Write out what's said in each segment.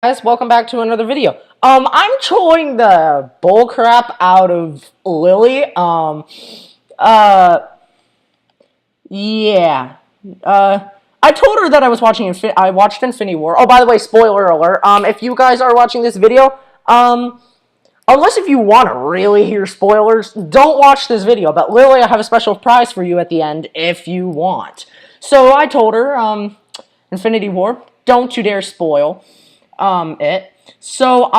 Guys, welcome back to another video. I'm trolling the bull crap out of Lillie. Uh, yeah. I told her that I was watching I watched Infinity War. Oh, by the way, spoiler alert. If you guys are watching this video, unless if you want to really hear spoilers, don't watch this video. But Lillie, I have a special prize for you at the end if you want. So I told her, Infinity War, don't you dare spoil it. So,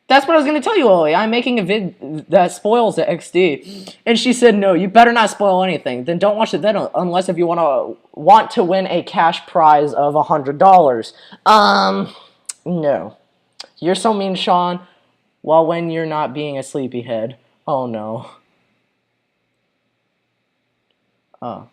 that's what I was going to tell you, Lillie. I'm making a vid that spoils the XD. And she said, no, you better not spoil anything. Then don't watch the video unless if you want to win a cash prize of $100. No. You're so mean, Sean. Well, when you're not being a sleepyhead. Oh, no. Oh.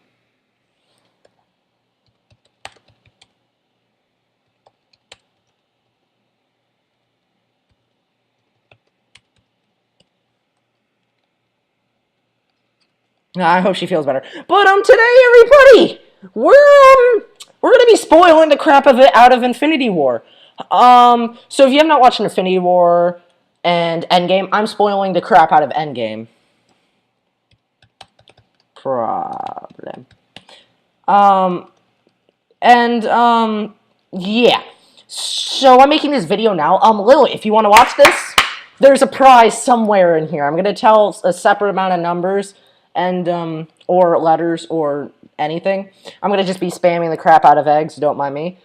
I hope she feels better. But today, everybody, we're gonna be spoiling the crap of it out of Infinity War. So if you have not watched Infinity War and Endgame, I'm spoiling the crap out of Endgame. Problem. Yeah. So I'm making this video now. Lillie, if you want to watch this, there's a prize somewhere in here. I'm gonna tell a separate amount of numbers and or letters or anything. I'm gonna just be spamming the crap out of eggs. Don't mind me.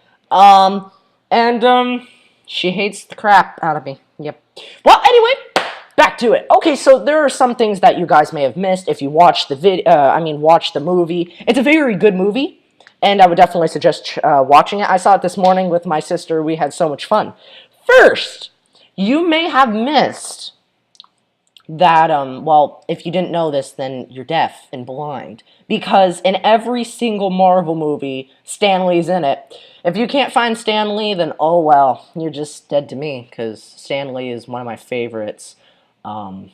She hates the crap out of me. Yep. Well, anyway, back to it. Okay, so there are some things that you guys may have missed if you watch the watch the movie. It's a very good movie, and I would definitely suggest watching it. I saw it this morning with my sister. We had so much fun. First, you may have missed that, well, if you didn't know this, then you're deaf and blind. Because in every single Marvel movie, Stan Lee's in it. If you can't find Stan Lee, then oh well, you're just dead to me, because Stan Lee is one of my favorites. Yeah,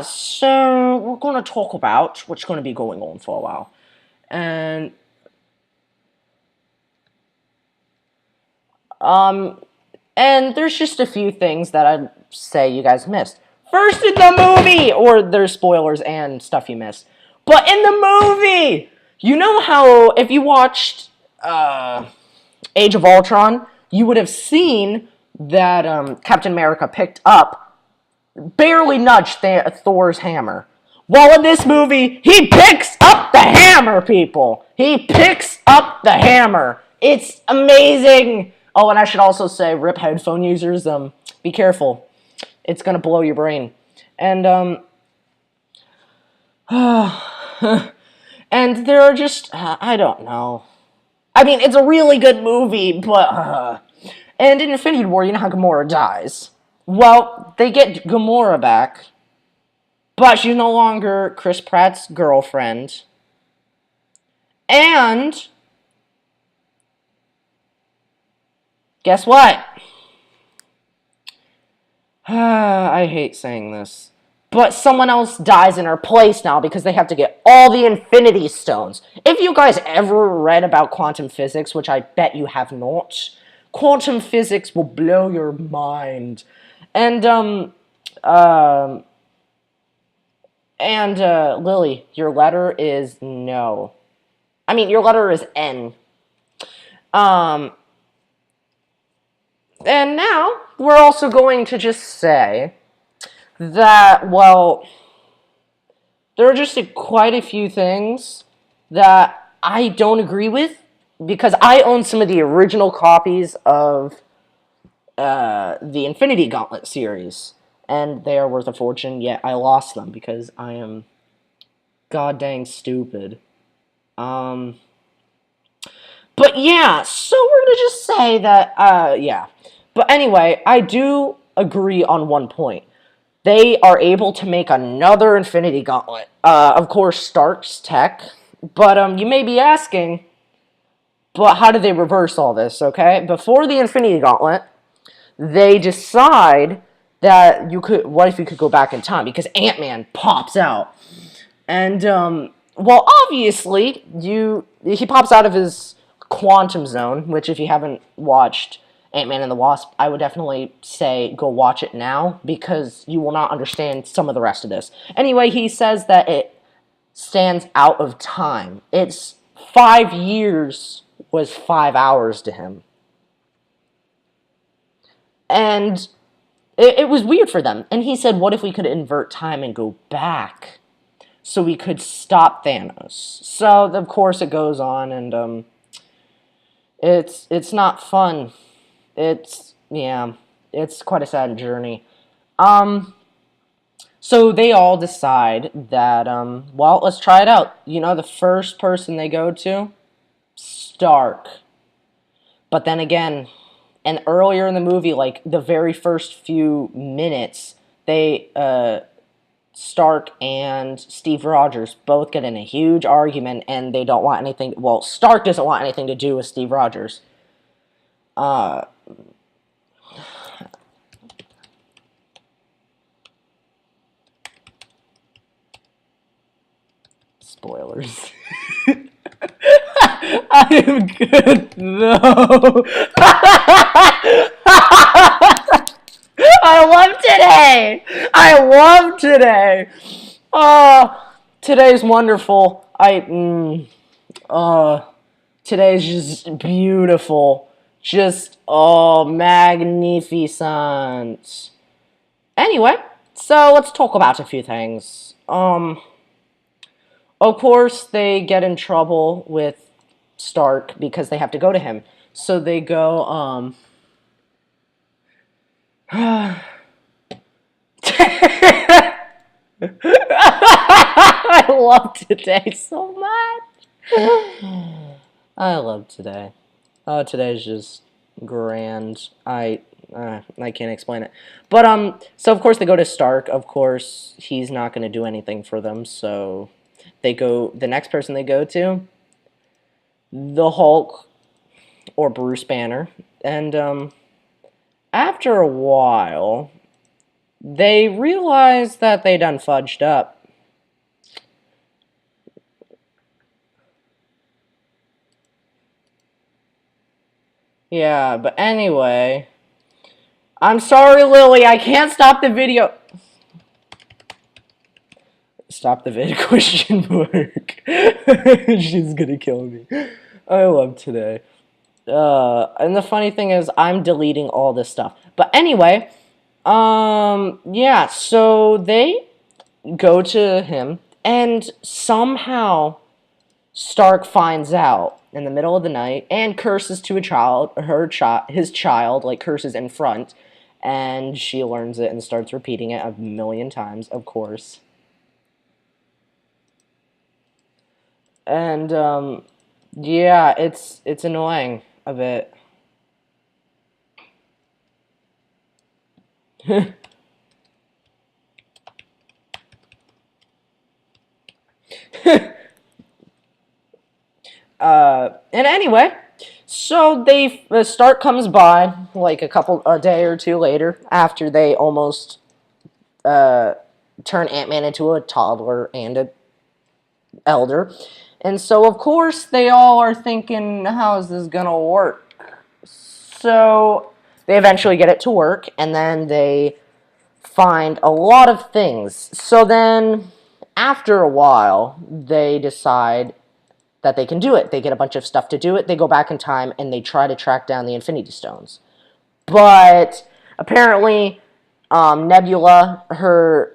so we're going to talk about what's going to be going on for a while. And there's just a few things that I'd say you guys missed. First, in the movie, or there's spoilers and stuff you missed. But in the movie, you know how if you watched Age of Ultron, you would have seen that Captain America picked up, barely nudged Thor's hammer. Well, in this movie, he picks up the hammer, people. He picks up the hammer. It's amazing. Oh, and I should also say, RIP headphone users, be careful. It's gonna blow your brain. And, and there are just, I don't know. I mean, it's a really good movie, but, and in Infinity War, you know how Gamora dies. Well, they get Gamora back, but she's no longer Chris Pratt's girlfriend. And guess what? I hate saying this. But someone else dies in her place now because they have to get all the Infinity Stones. If you guys ever read about quantum physics, which I bet you have not, quantum physics will blow your mind. And, Lillie, your letter is no. I mean, your letter is N. And now, we're also going to just say that, well, there are just quite a few things that I don't agree with, because I own some of the original copies of the Infinity Gauntlet series, and they are worth a fortune, yet I lost them because I am god dang stupid. But yeah, so we're gonna just say that, yeah. But anyway, I do agree on one point. They are able to make another Infinity Gauntlet. Of course, Stark's tech. But, you may be asking, but how did they reverse all this, okay? Before the Infinity Gauntlet, they decide that what if you could go back in time? Because Ant-Man pops out. And, well, obviously, he pops out of his Quantum Zone, which if you haven't watched Ant-Man and the Wasp, I would definitely say go watch it now because you will not understand some of the rest of this. Anyway, he says that it stands out of time. It's 5 years was 5 hours to him. And it was weird for them. And he said, what if we could invert time and go back so we could stop Thanos? So, of course, it goes on, and it's not fun. Yeah, it's quite a sad journey. So they all decide that, well, let's try it out. You know, the first person they go to? Stark. But then again, and earlier in the movie, like the very first few minutes, Stark and Steve Rogers both get in a huge argument, and they don't want anything. Well, Stark doesn't want anything to do with Steve Rogers. Spoilers. I am good though. I love today. I love today. Oh, today's wonderful. Today's just beautiful. Just, magnificent. Anyway, so let's talk about a few things. Of course, they get in trouble with Stark because they have to go to him. So they go, I love today so much. I love today. Oh, today's just grand. I can't explain it. But, so of course they go to Stark. Of course, he's not going to do anything for them, so they go, the next person they go to, the Hulk, or Bruce Banner, and, after a while, they realize that they done fudged up. Yeah, but anyway, I'm sorry, Lily, I can't stop the video. Stop the vid question mark. She's gonna kill me. I love today. And the funny thing is, I'm deleting all this stuff. But anyway, yeah, so they go to him, and somehow Stark finds out in the middle of the night and curses to his child, like curses in front, and she learns it and starts repeating it a million times, of course. And, yeah, it's annoying a bit. And anyway, so Stark comes by like a day or two later after they almost turn Ant-Man into a toddler and a elder. And so, of course, they all are thinking, how is this gonna work? So they eventually get it to work, and then they find a lot of things. So then, after a while, they decide that they can do it. They get a bunch of stuff to do it. They go back in time, and they try to track down the Infinity Stones. But apparently, Nebula, her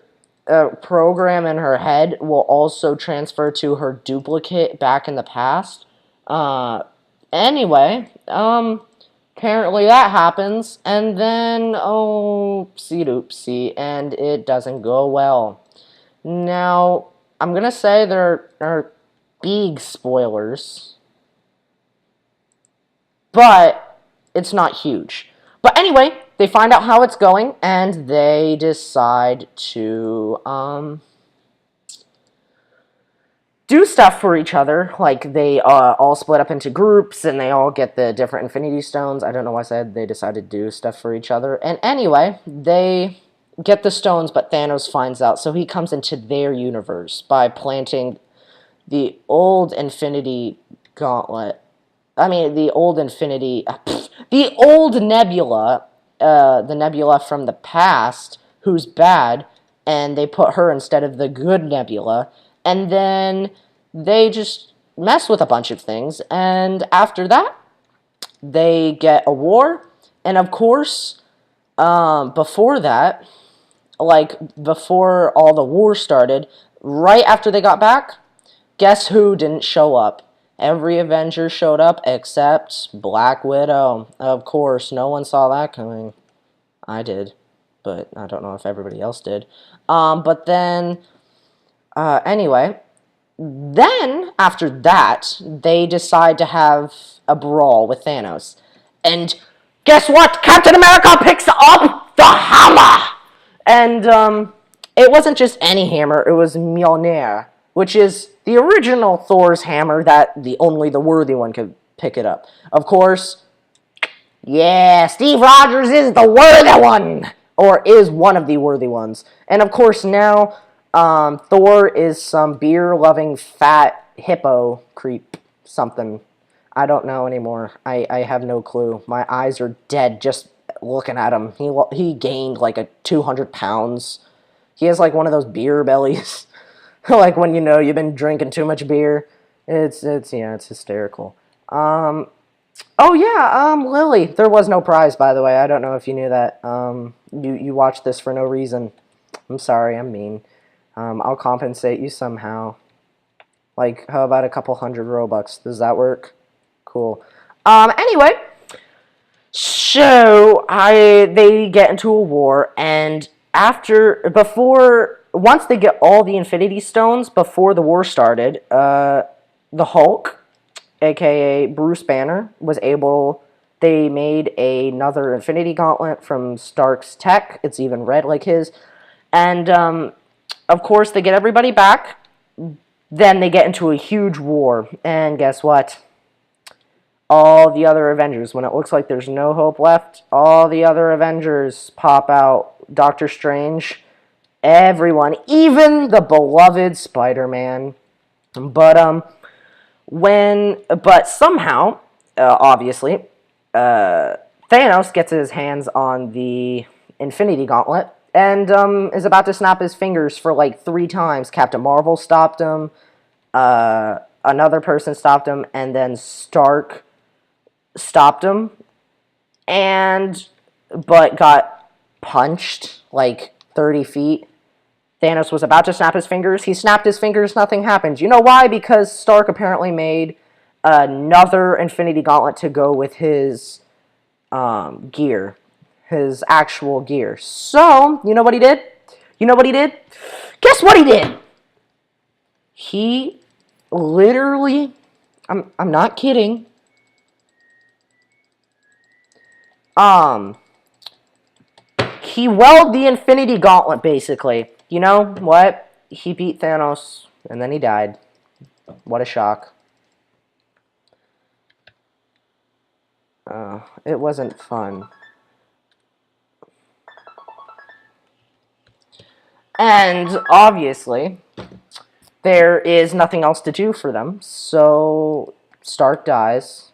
program in her head will also transfer to her duplicate back in the past. Anyway, apparently that happens, and then, oopsie doopsie, and it doesn't go well. Now, I'm gonna say there are big spoilers, but it's not huge. But anyway, they find out how it's going, and they decide to, do stuff for each other. Like, they all split up into groups, and they all get the different Infinity Stones. I don't know why I said they decided to do stuff for each other. And anyway, they get the stones, but Thanos finds out, so he comes into their universe by planting the old Infinity Gauntlet I mean, the old Infinity, the old Nebula, the Nebula from the past, who's bad, and they put her instead of the good Nebula, and then they just mess with a bunch of things, and after that, they get a war, and of course, before that, like before all the war started, right after they got back, guess who didn't show up? Every Avenger showed up except Black Widow. Of course, no one saw that coming. I did, but I don't know if everybody else did. But then, anyway, then after that, they decide to have a brawl with Thanos. And guess what? Captain America picks up the hammer! And it wasn't just any hammer, it was Mjolnir, which is the original Thor's hammer that only the worthy one could pick it up. Of course, yeah, Steve Rogers is the worthy one! Or is one of the worthy ones. And of course now, Thor is some beer-loving fat hippo creep something. I don't know anymore. I have no clue. My eyes are dead just looking at him. He gained like 200 pounds. He has like one of those beer bellies. Like when you know you've been drinking too much beer. It's hysterical. Oh yeah, Lillie. There was no prize, by the way. I don't know if you knew that. You watched this for no reason. I'm sorry, I'm mean. I'll compensate you somehow. Like, how about a couple hundred Robux? Does that work? Cool. Anyway, so they get into a war, and once they get all the Infinity Stones before the war started, the Hulk, aka Bruce Banner, they made another Infinity Gauntlet from Stark's tech. It's even red like his. And, of course, they get everybody back. Then they get into a huge war. And guess what? All the other Avengers, when it looks like there's no hope left, all the other Avengers pop out. Doctor Strange, everyone, even the beloved Spider-Man. But somehow, obviously, Thanos gets his hands on the Infinity Gauntlet and is about to snap his fingers for like 3 times. Captain Marvel stopped him, another person stopped him, and then Stark stopped him, but got punched like 30 feet. Thanos was about to snap his fingers. He snapped his fingers. Nothing happened. You know why? Because Stark apparently made another Infinity Gauntlet to go with his gear. His actual gear. So, you know what he did? You know what he did? Guess what he did? He literally, I'm not kidding. He welded the Infinity Gauntlet, basically. You know what? He beat Thanos, and then he died. What a shock. It wasn't fun. And, obviously, there is nothing else to do for them, so Stark dies.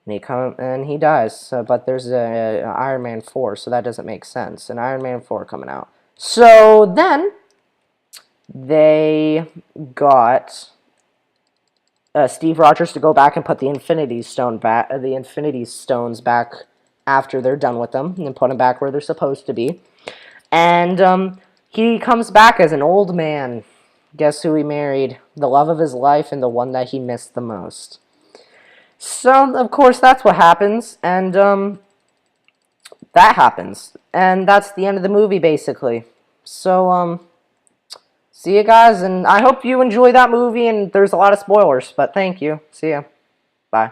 And he dies, but there's a Iron Man 4, so that doesn't make sense. An Iron Man 4 coming out. So then they got Steve Rogers to go back and put the Infinity Stones back after they're done with them, and then put them back where they're supposed to be. And he comes back as an old man. Guess who he married? The love of his life and the one that he missed the most. So, of course, that's what happens, and, that happens. And that's the end of the movie, basically. So, see you guys, and I hope you enjoy that movie, and there's a lot of spoilers, but thank you. See ya. Bye.